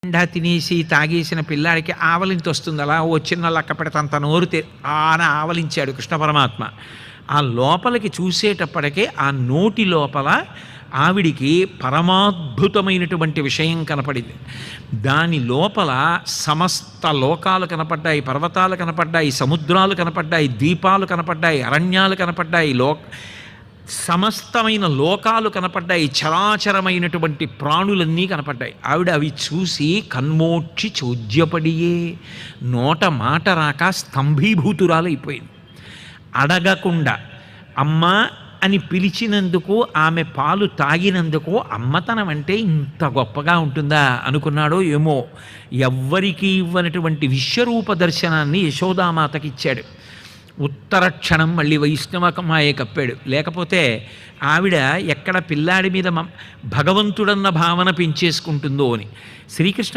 నిండా తినేసి తాగేసిన పిల్లాడికి ఆవలింత వస్తుంది. అలా ఓ చిన్న లక్క పెడతంత నోరు ఆన ఆవలించాడు కృష్ణ పరమాత్మ. ఆ లోపలికి చూసేటప్పటికే ఆ నోటి లోపల ఆవిడికి పరమాద్భుతమైనటువంటి విషయం కనపడింది. దాని లోపల సమస్త లోకాలు కనపడ్డాయి, పర్వతాలు కనపడ్డాయి, సముద్రాలు కనపడ్డాయి, ద్వీపాలు కనపడ్డాయి, అరణ్యాలు కనపడ్డాయి, సమస్తమైన లోకాలు కనపడ్డాయి, చరాచరమైనటువంటి ప్రాణులన్నీ కనపడ్డాయి. ఆవిడ అవి చూసి కన్మోక్షి చోద్యపడియే, నోట మాట రాక స్తంభీభూతురాలైపోయింది. అడగకుండా అమ్మ అని పిలిచినందుకు, ఆమె పాలు తాగినందుకు అమ్మతనం అంటే ఇంత గొప్పగా ఉంటుందా అనుకున్నాడో ఏమో. ఎవ్వరికీ ఇవ్వనటువంటి విశ్వరూప దర్శనాన్ని యశోదామాతకి ఇచ్చాడు. ఉత్తర క్షణం మళ్ళీ వైష్ణవకమాయే కప్పాడు. లేకపోతే ఆవిడ ఎక్కడ పిల్లాడి మీద భగవంతుడన్న భావన పెంచేసుకుంటుందో అని. శ్రీకృష్ణ